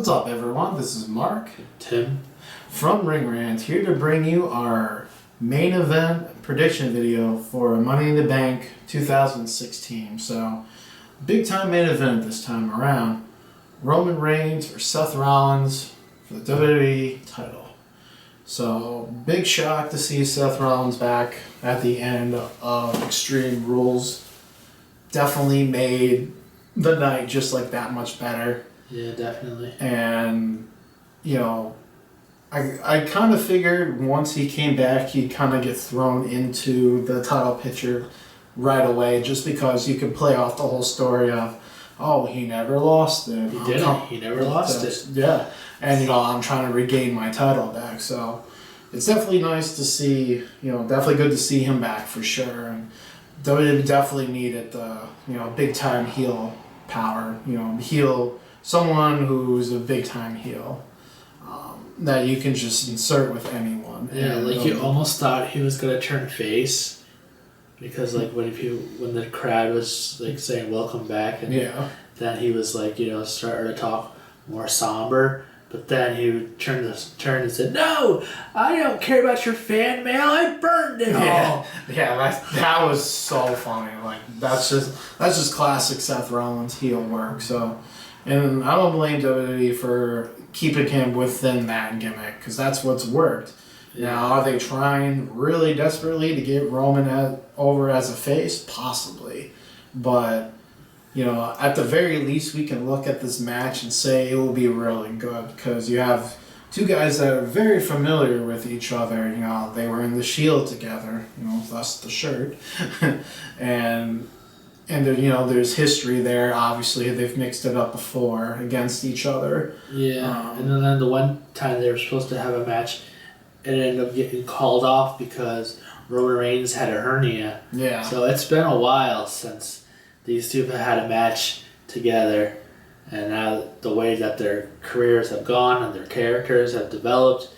What's up, everyone? This is Mark, Tim, from Ring Rant, here to bring you our main event prediction video for Money in the Bank 2016. So, big time main event this time around. Roman Reigns or Seth Rollins for the WWE title. So, big shock to see Seth Rollins back at the end of Extreme Rules. Definitely made the night just like that much better. Yeah, definitely. And, you know, I kind of figured once he came back, he'd kind of get thrown into the title picture right away, just because you could play off the whole story of, oh, he never lost it. He didn't. He never lost it. Yeah. And, I'm trying to regain my title back. So it's definitely nice to see, definitely good to see him back for sure. And WWE definitely needed the, big time heel power, someone who's a big time heel that you can just insert with anyone. Yeah, you almost thought he was gonna turn face, because when the crowd was saying welcome back, and then he was starting to talk more somber. But then he turned and said, "No, I don't care about your fan mail. I burned it all." Yeah, that was so funny. That's just classic Seth Rollins heel work. So, and I don't blame WWE for keeping him within that gimmick, because that's what's worked. Yeah. Now, are they trying really desperately to get Roman over as a face? Possibly, but. At the very least, we can look at this match and say it will be really good, because you have two guys that are very familiar with each other. They were in the Shield together, thus the shirt, and there's history there. Obviously, they've mixed it up before against each other. Yeah, and then the one time they were supposed to have a match, it ended up getting called off because Roman Reigns had a hernia. Yeah. So it's been a while since these two have had a match together, and now the way that their careers have gone and their characters have developed,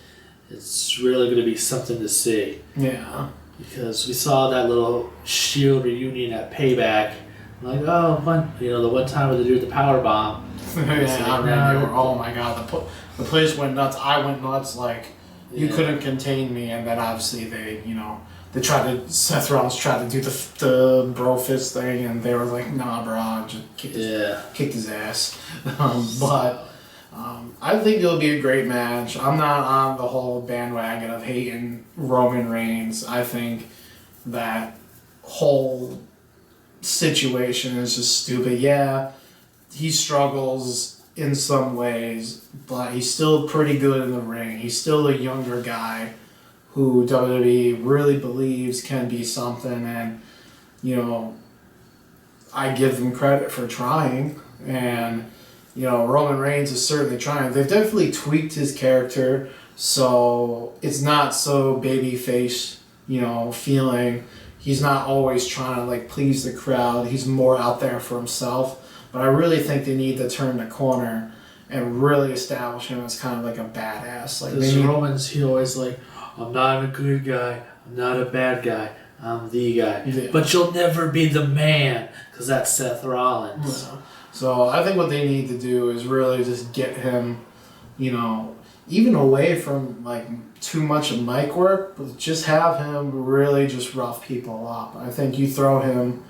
it's really going to be something to see. Yeah. Because we saw that little Shield reunion at Payback, the one time where they do the power bomb. I remember. Oh my God, the place went nuts. I went nuts. You couldn't contain me, and then obviously Seth Rollins tried to do the bro fist thing, and they were like, nah, bro, just kicked his ass. But I think it'll be a great match. I'm not on the whole bandwagon of hating Roman Reigns. I think that whole situation is just stupid. Yeah, he struggles in some ways, but he's still pretty good in the ring. He's still a younger guy who WWE really believes can be something, and I give them credit for trying, and Roman Reigns is certainly trying. They've definitely tweaked his character so it's not so babyface, feeling. He's not always trying to please the crowd. He's more out there for himself. But I really think they need to turn the corner and really establish him as kind of a badass. Roman's, he always I'm not a good guy, I'm not a bad guy, I'm the guy. Yeah. But you'll never be the man, because that's Seth Rollins. Yeah. So I think what they need to do is really just get him, even away from too much of mic work, but just have him really just rough people up. I think you throw him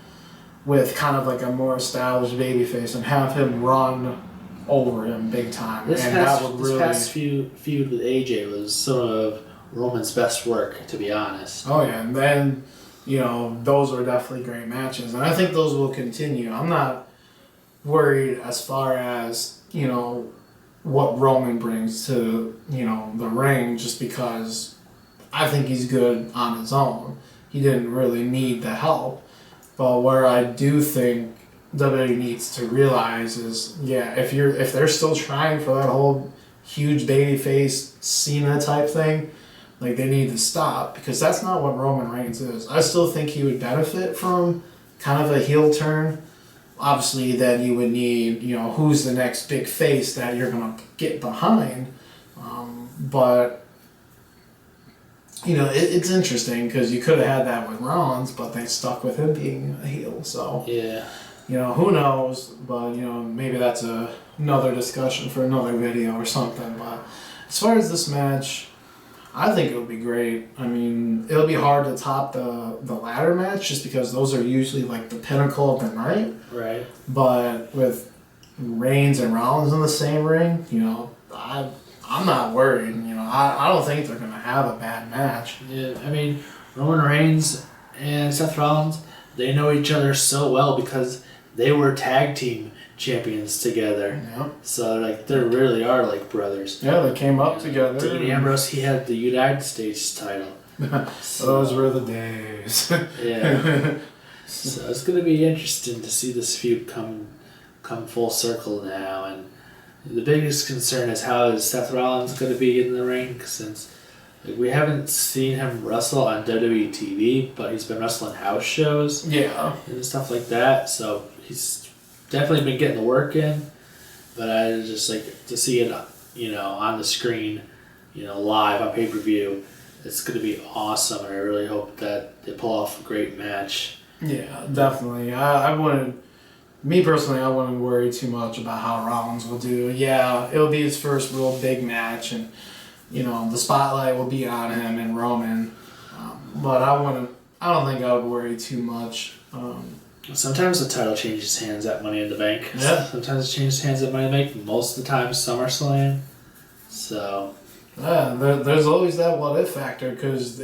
with kind of a more established babyface and have him run over him big time. This past feud with AJ was some of Roman's best work, to be honest. Oh yeah, and then those were definitely great matches, and I think those will continue. I'm not worried as far as what Roman brings to the ring, just because I think he's good on his own. He didn't really need the help, but where I do think WWE needs to realize is, if they're still trying for that whole huge babyface Cena type thing, they need to stop, because that's not what Roman Reigns is. I still think he would benefit from kind of a heel turn. Obviously, then you would need, who's the next big face that you're going to get behind. But, it's interesting, because you could have had that with Rollins, but they stuck with him being a heel. So yeah. Who knows? But maybe that's another discussion for another video or something. But as far as this match, I think it would be great. I mean, it'll be hard to top the ladder match just because those are usually like the pinnacle of the night. Right. But with Reigns and Rollins in the same ring, I'm not worried. I don't think they're gonna have a bad match. Yeah, I mean, Roman Reigns and Seth Rollins, they know each other so well because they were tag team champions together. Yeah. So they really are like brothers. Yeah, they came up together. Dean Ambrose, he had the United States title. Those were the days. Yeah. So it's gonna be interesting to see this feud come full circle now, and the biggest concern is how is Seth Rollins going to be in the ring, since we haven't seen him wrestle on WWE TV, but he's been wrestling house shows. Yeah. And stuff like that, so he's definitely been getting the work in, but I just like to see it, on the screen, live on pay-per-view. It's going to be awesome, and I really hope that they pull off a great match. Yeah, definitely. I wouldn't. Me personally, I wouldn't worry too much about how Rollins will do. Yeah, it'll be his first real big match, and the spotlight will be on him and Roman. But I don't think I would worry too much. Sometimes the title changes hands at Money in the Bank. Yeah. Sometimes it changes hands at Money in the Bank. Most of the time, SummerSlam. So. Yeah, there's always that what if factor because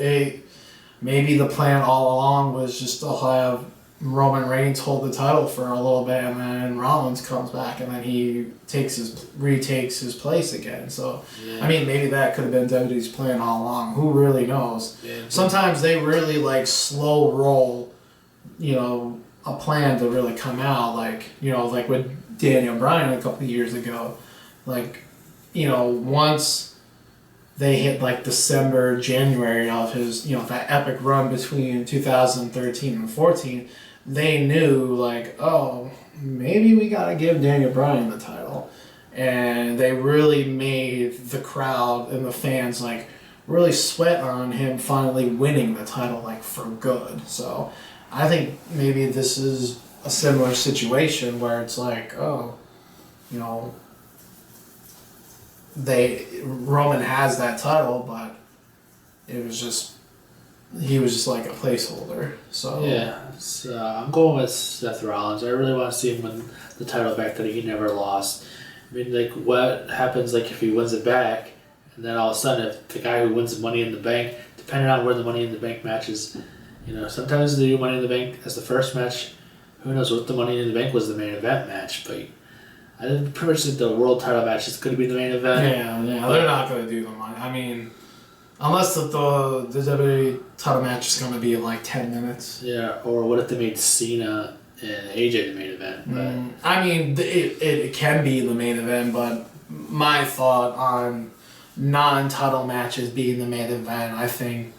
maybe the plan all along was just to have Roman Reigns hold the title for a little bit, and then Rollins comes back, and then he retakes his place again. So, yeah. I mean, maybe that could have been WWE's plan all along. Who really knows? Yeah. Sometimes they really slow roll, a plan to really come out. Like with Daniel Bryan a couple of years ago, once they hit December, January of his that epic run between 2013 and 14. They knew maybe we gotta give Daniel Bryan the title, and they really made the crowd and the fans really sweat on him finally winning the title for good. So I think maybe this is a similar situation where it's Roman has that title, but he was just like a placeholder. So yeah, I'm going with Seth Rollins. I really want to see him win the title back that he never lost. I mean, what happens if he wins it back, and then all of a sudden, if the guy who wins the Money in the Bank, depending on where the Money in the Bank match is, sometimes they do Money in the Bank as the first match. Who knows what the Money in the Bank was the main event match, but I pretty much think the world title match is going to be the main event. Yeah, they're not going to do the money. I mean, unless the WWE title match is going to be 10 minutes. Yeah, or what if they made Cena and AJ the main event? But I mean, it can be the main event, but my thought on non-title matches being the main event, I think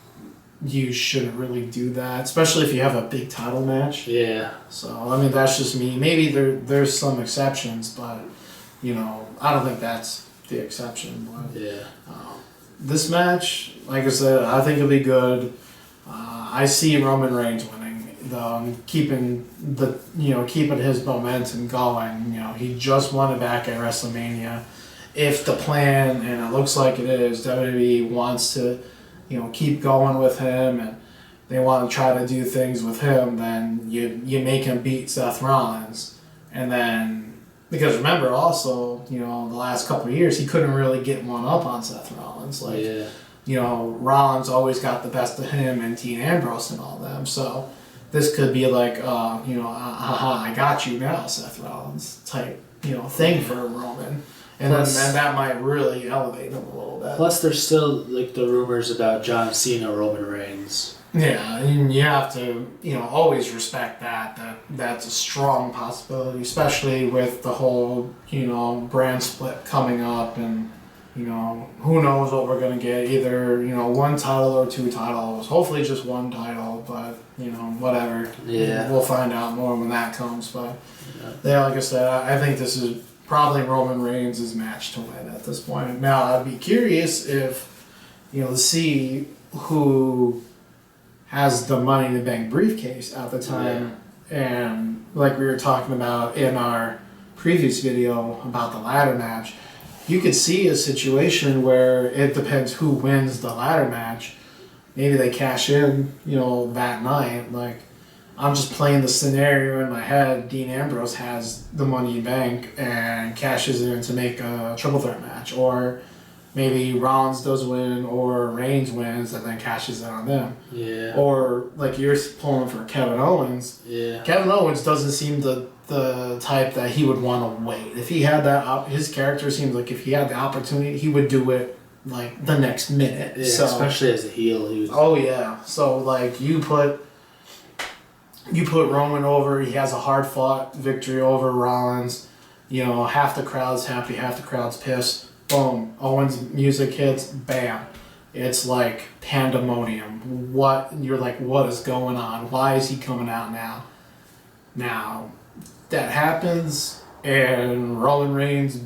you shouldn't really do that, especially if you have a big title match. Yeah. So, I mean, that's just me. Maybe there's some exceptions, but, I don't think that's the exception. But, yeah. This match, like I said, I think it'll be good. I see Roman Reigns winning, though, and keeping his momentum going. He just won it back at WrestleMania. If the plan, and it looks like it is, WWE wants to keep going with him, and they want to try to do things with him, then you make him beat Seth Rollins. And then, because remember also, the last couple of years, he couldn't really get one up on Seth Rollins. Rollins always got the best of him and Dean Ambrose and all them. So this could be I got you now, Seth Rollins type, thing for Roman. And then that might really elevate him a little bit. Plus, there's still the rumors about John Cena, Roman Reigns. Yeah, and you have to always respect that's a strong possibility, especially with the whole brand split coming up, and who knows what we're gonna get, either one title or two titles. Hopefully, just one title, but whatever. Yeah, we'll find out more when that comes. But yeah, like I said, I think this is probably Roman Reigns' match to win at this point. Now, I'd be curious if, to see who has the Money in the Bank briefcase at the time. and like we were talking about in our previous video about the ladder match, you could see a situation where it depends who wins the ladder match. Maybe they cash in, that night. Like, I'm just playing the scenario in my head. Dean Ambrose has the Money in Bank and cashes in to make a triple threat match. Or maybe Rollins does win or Reigns wins and then cashes in on them. Yeah. Or, like, you're pulling for Kevin Owens. Yeah. Kevin Owens doesn't seem the type that he would want to wait. If he had that, his character seems like if he had the opportunity, he would do it like the next minute. Yeah, so, especially as a heel. He was... Oh yeah. So like you put Roman over. He has a hard fought victory over Rollins. Half the crowd's happy, half the crowd's pissed. Boom. Owens' music hits. Bam. It's like pandemonium. What is going on? Why is he coming out now? Now, that happens, and Roman Reigns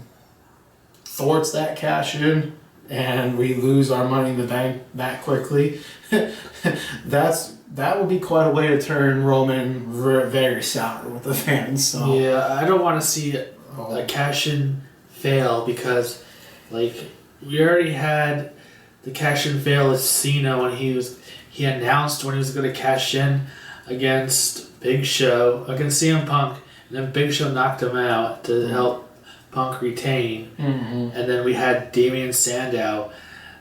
thwarts that cash in, and we lose our Money in the Bank that quickly. That would be quite a way to turn Roman very sour with the fans. So. Yeah, I don't want to see a cash in fail because, like, we already had the cash in fail with Cena when he announced when he was going to cash in against against CM Punk, and then Big Show knocked him out to help Punk retain. Mm-hmm. And then we had Damian Sandow,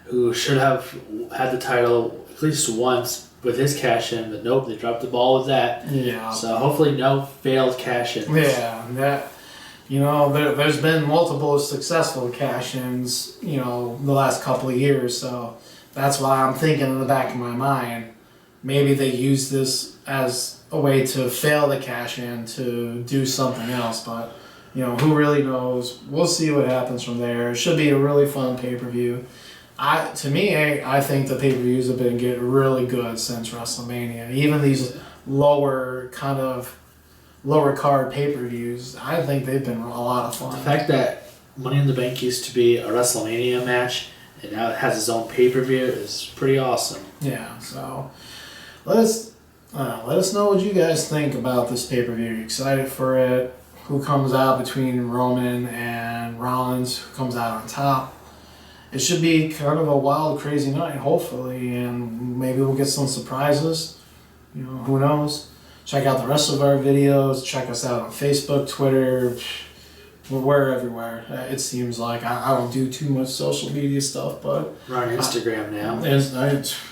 who should have had the title at least once with his cash in, but nope, they dropped the ball with that. Yeah. So hopefully no failed cash ins. Yeah, that there's been multiple successful cash ins, the last couple of years. So that's why I'm thinking in the back of my mind, maybe they use this as a way to fail the cash in to do something else, but who really knows? We'll see what happens from there. It should be a really fun pay-per-view. I think the pay-per-views have been getting really good since WrestleMania. Even these lower card pay-per-views, I think they've been a lot of fun. The fact that Money in the Bank used to be a WrestleMania match and now it has its own pay-per-view is pretty awesome. Yeah, so let us know what you guys think about this pay-per-view. You excited for it? Who comes out between Roman and Rollins? Who comes out on top? It should be kind of a wild, crazy night, hopefully, and maybe we'll get some surprises. Who knows? Check out the rest of our videos. Check us out on Facebook, Twitter. We're everywhere. It seems like I don't do too much social media stuff, but we're on Instagram now.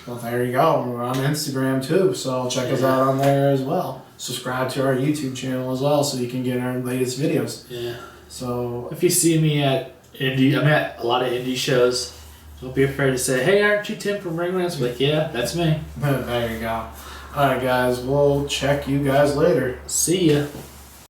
Well, there you go. We're on Instagram too, so check us out on there as well. Subscribe to our YouTube channel as well, so you can get our latest videos. Yeah. So if you see me I'm at a lot of indie shows. Don't be afraid to say, "Hey, aren't you Tim from Ringlands?" Like, yeah, that's me. There you go. All right, guys. We'll check you guys later. See ya.